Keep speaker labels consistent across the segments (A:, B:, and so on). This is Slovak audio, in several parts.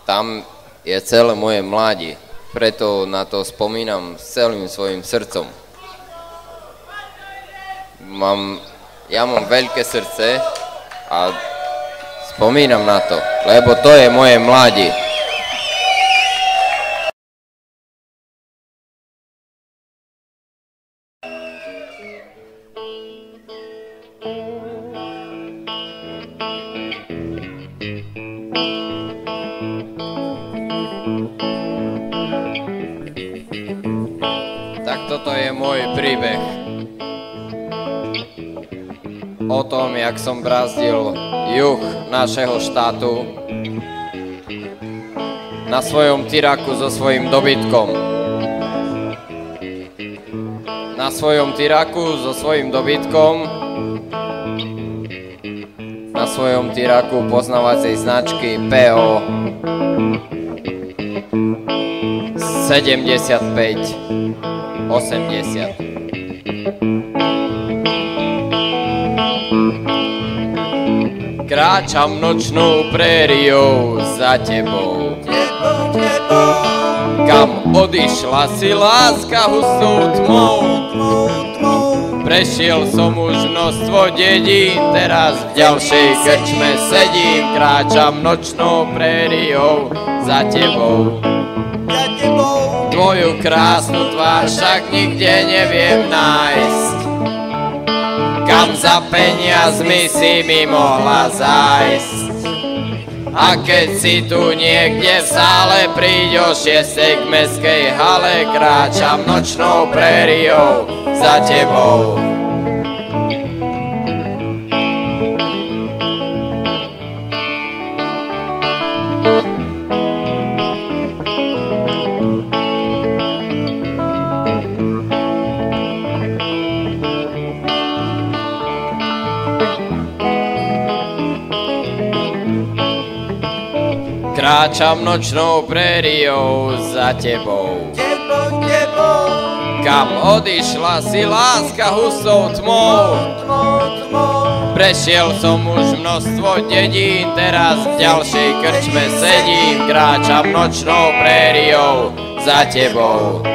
A: Tam je celé moje mládie, preto na to spomínam s celým svojim srdcom. Ja mám veľké srdce a spomínam na to, lebo to je moje mládie. Tak toto je môj príbeh o tom, jak som brazdil juh našeho štátu na svojom tyraku so svojím dobytkom. Na svojom tyraku so svojím dobytkom, na svojom tyraku poznávacej značky PO 75-80. Kráčam nočnou prériou za tebou, kam odišla si láska hustou tmou. Prešiel som už množstvo dedín, teraz v ďalšej krčme sedím. Kráčam nočnou prériou za tebou, tvoju krásnu tvár však nikde neviem nájsť. Kam za peniazmi si mi mohla zájsť? A keď si tu niekde v sále, príď o 6 k mestskej hale. Kráčam nočnou prériou za tebou. Kráčam nočnou prériou za tebou, kam odišla si láska hustou tmou. Prešiel som už množstvo dedín, teraz v ďalšej krčme sedím. Kráčam nočnou prériou za tebou,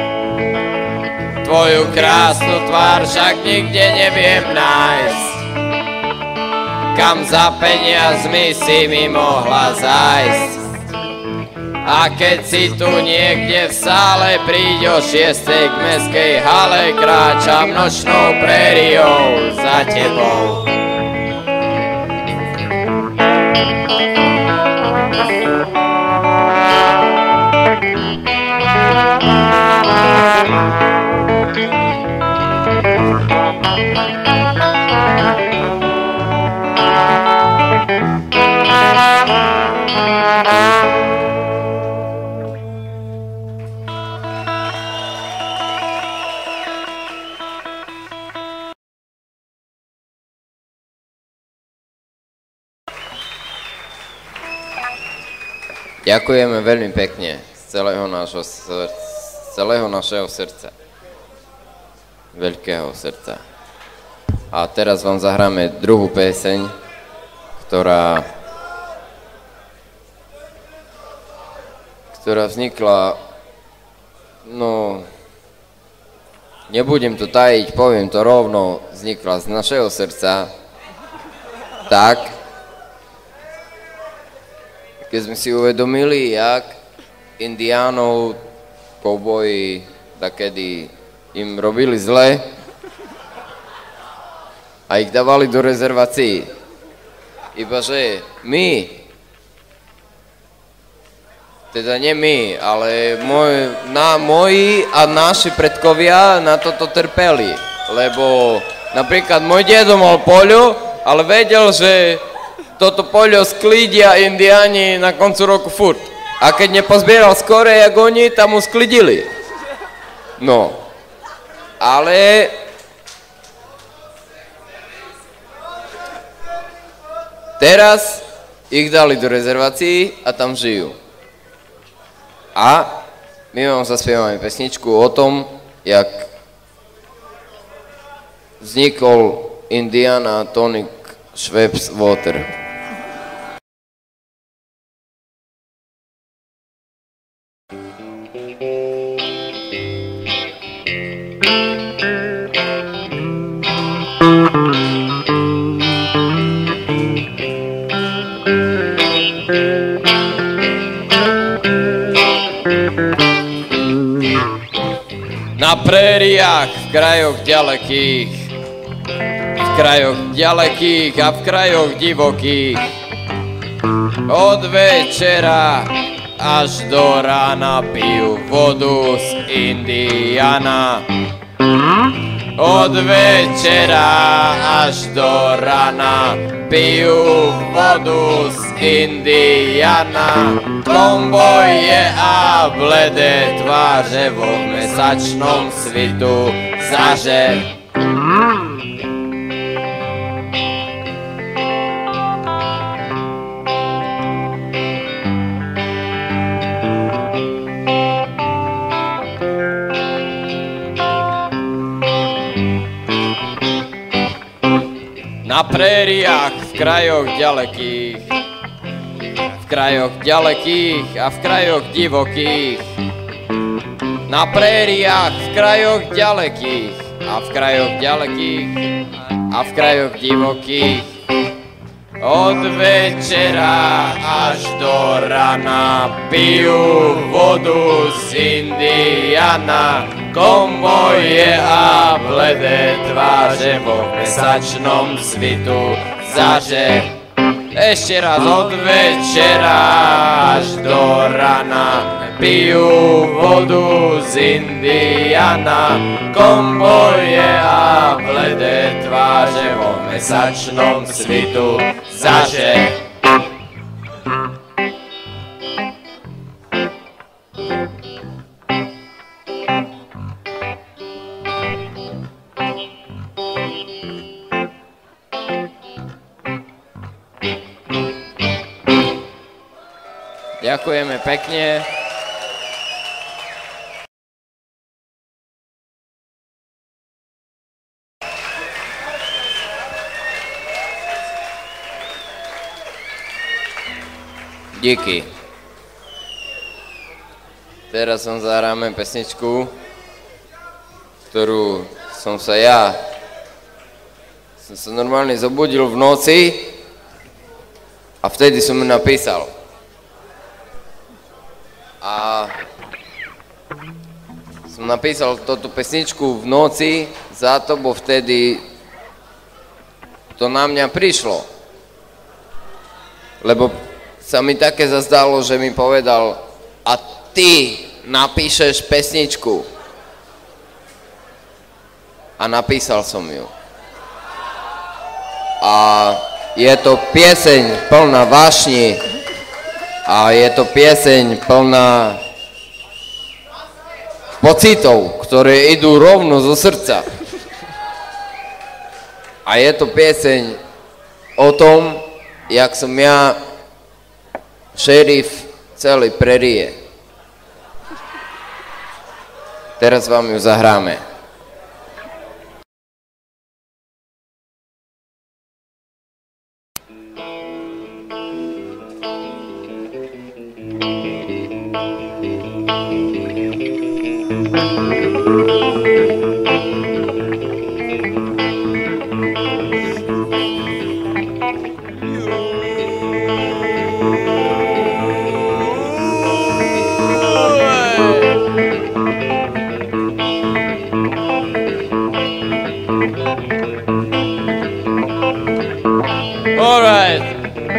A: tvoju krásnu tvár však nikde neviem nájsť. Kam za peniazmi si mi mohla zájsť? A keď si tu niekde v sále, príď o 6 k mestskej hale. Kráčam nočnou prériou za tebou. Ďakujeme veľmi pekne z celého našeho srdca. Veľkého srdca. A teraz vám zahráme druhú pieseň, ktorá vznikla, no, nebudem to tajiť, poviem to rovno, vznikla z našeho srdca, tak, keď sme si uvedomili, jak indiánov, kouboji, takedy im robili zle a ich dávali do rezervácií. Ibaže my, teda nie my, ale moji a naši predkovia na toto trpeli. Lebo napríklad môj dedo mal poľo, ale vedel, že toto poľo sklidia indiáni na koncu roku furt. A keď nepozbieral skore, jak oni, tam mu sklidili. No. Ale teraz ich dali do rezervácií a tam žijú. A my vám zaspievame pesničku o tom, jak vznikol Indiana Tonic Schweppes Water. prériách, v krajoch ďalekých, a v krajoch divokých, od večera až do rána pijú vodu z Indiana. Od večera až do rána pijú vodu z Indiana. Komboje a bledé tváře vo mesačnom svitu zaže. Na prériách, v krajoch ďalekých, a v krajoch divokých. Na prériách, v krajoch ďalekých, a v krajoch divokých. Od večera až do rana pijú vodu z Indiana. Komboje a bledé tváře vo mesačnom svitu zaže. Ešte raz, od večera až do rana pijú vodu z Indiana. Komboje a bledé tváře vo mesačnom svitu zaže. Ďakujeme pekne. Díky. Teraz som zahráme pesničku, ktorú som sa normálne zobudil v noci a vtedy som ju napísal. A som napísal túto pesničku v noci za to, bo vtedy to na mňa prišlo. Lebo sa mi také zazdalo, že mi povedal: a ty napíšeš pesničku. A napísal som ju. A je to pieseň plná vášni. A je to pieseň plná pocitov, ktoré idú rovno zo srdca. A je to pieseň o tom, jak som ja šerif celej prérie. Teraz vám ju zahráme.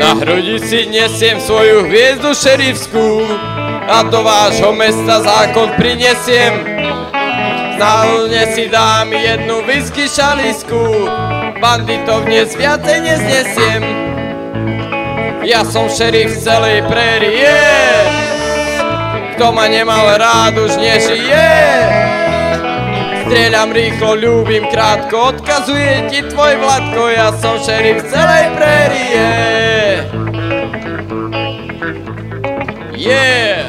A: Na hrudi si nesiem svoju hviezdu šerifskú a do vášho mesta zákon prinesiem. Náhodne si dám jednu whisky šalisku, banditov dnes viacej neznesiem. Ja som šerif celej prérie, kto ma nemal rád už nežije. Strieľam rýchlo, ľúbim krátko, odkazuje ti tvoj Vladko, ja som šerif celej prérie. Yeah!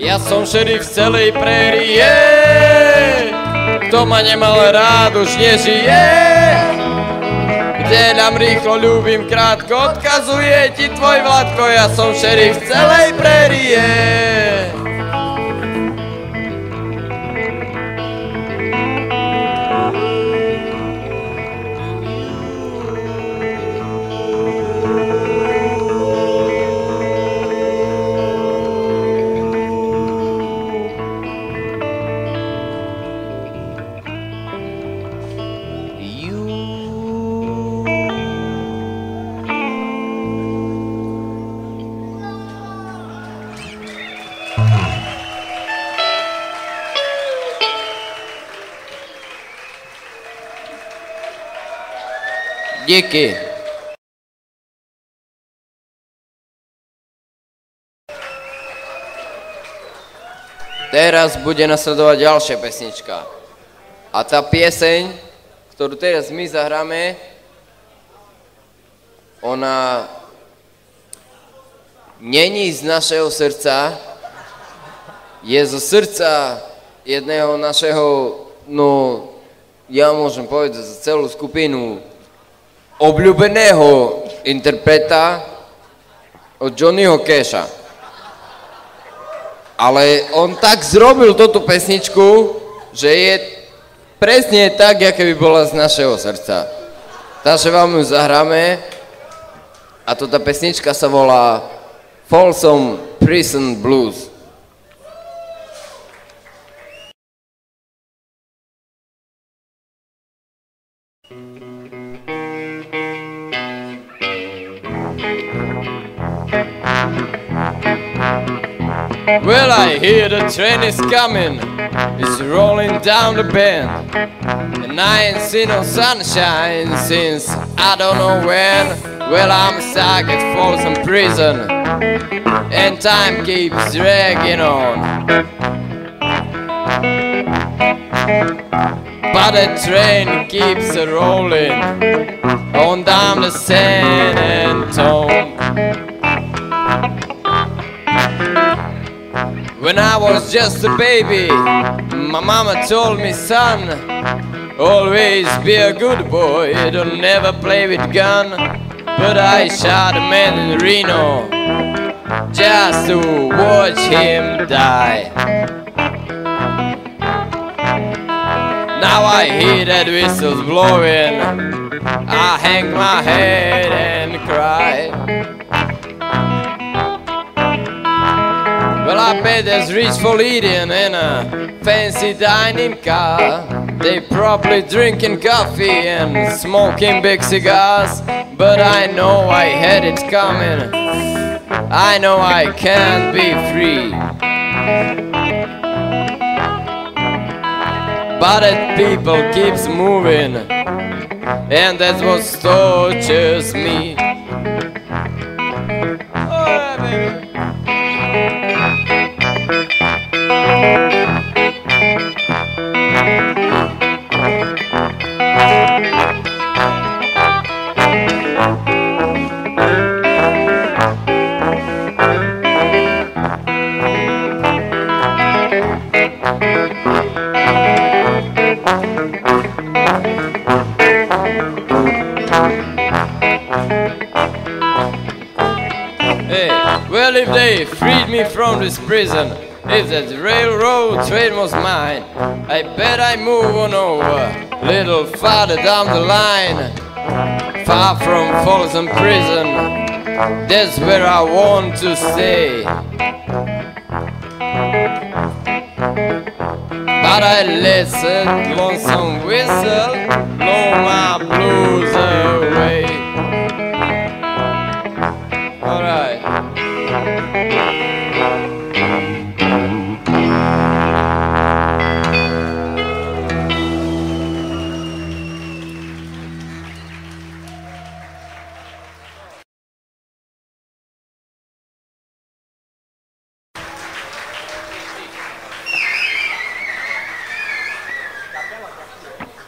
A: Ja som šerif celej prérie, kto ma nemal rád už nežije. Nedelám rýchlo, ľúbim krátko, odkazuje ti tvoj Vladko, ja som šerif celej prérie. Díky. Teraz bude nasledovať ďalšia pesnička. A tá pieseň, ktorú teraz my zahráme, ona není z našeho srdca, je zo srdca jedného našeho, no ja môžem povedať za celú skupinu, obľúbeného interpreta od Johnnyho Casha. Ale on tak zrobil túto pesničku, že je presne tak, aké by bola z našeho srdca. Takže vám ju zahráme a tá pesnička sa volá Folsom Prison Blues. Well, I hear the train is coming, it's rolling down the bend, and I ain't seen no sunshine since I don't know when. Well, I'm stuck at Folsom Prison, and time keeps dragging on. But the train keeps rolling on down the San Antone. When I was just a baby, my mama told me, son, always be a good boy, don't never play with gun. But I shot a man in Reno just to watch him die. Now I hear that whistle's blowing, I hang my head and cry. Well, I bet there's rich for eating in a fancy dining car. They probably drinking coffee and smoking big cigars. But I know I had it coming, I know I can't be free. But that people keeps moving, and that's what tortures me. Oh yeah, baby. Well, if they freed me from this prison, if that railroad train was mine, I bet I move on over, little farther down the line, far from Folsom Prison, that's where I want to stay. But I let that lonesome whistle blow my blues away. Alright.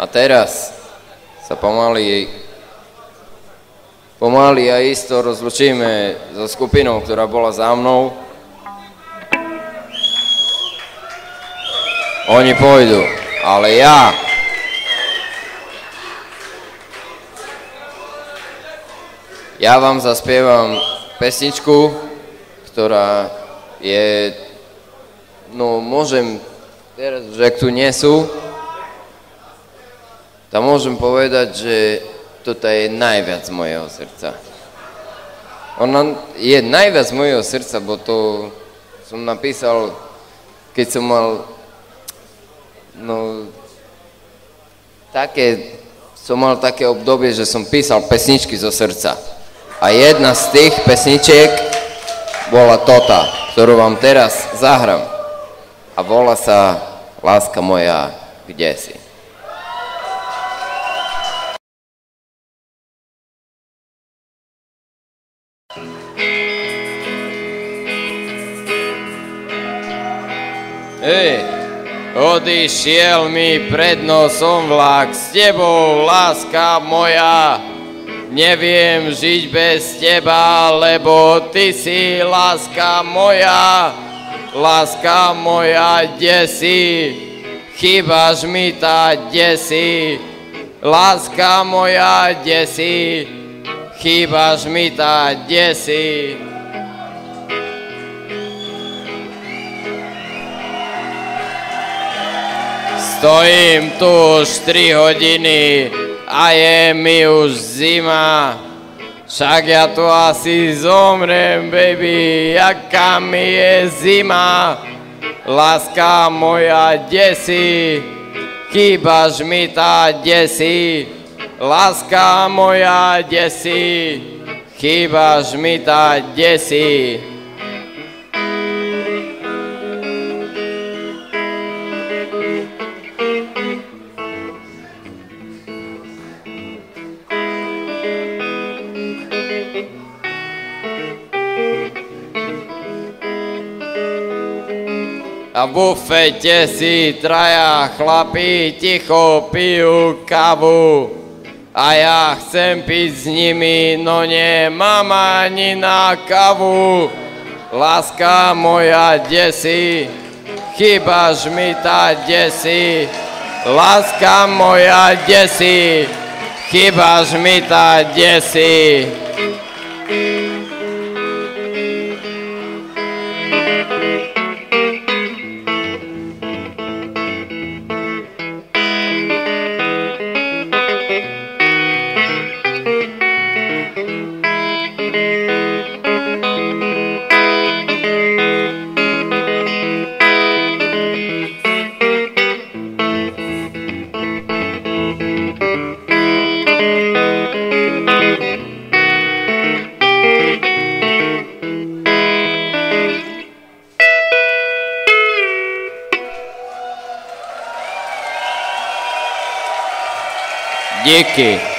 A: A teraz sa pomaly a isto rozlučíme so skupinou, ktorá bola za mnou. Oni pôjdu, ale ja Ja vám zaspievam pesničku, ktorá je, no môžem, teraz už ak tu nie sú, tak môžem povedať, že toto je najviac mojho srdca. Ona je najviac mojho srdca, bo to som napísal, keď som mal, no, som mal také obdobie, že som písal pesničky zo srdca. A jedna z tých pesničiek bola tota, ktorú vám teraz zahrám. A volá sa Láska moja, kde si? Odišiel mi pred nosom vlak, s tebou, láska moja. Neviem žiť bez teba, lebo ty si láska moja. Láska moja, kde si? Chýbaš mi tá, kde si? Láska moja, kde si? Chýbaš mi tá, kde si? Stojím tu už 3 hodiny a je mi už zima. Však ja tu asi zomrem, baby, jaká mi je zima. Láska moja, kde si? Chýbaš mi tá, kde si? Láska moja, kde si? Chýbaš mi tá, kde si? A v bufete si traja chlapi ticho pijú kávu. A ja chcem piť s nimi, no nemám ani na kávu. Láska moja, kde si? Chýbaš mi tá, kde si? Láska moja, kde si? Chýbaš mi tá, kde si? Díky.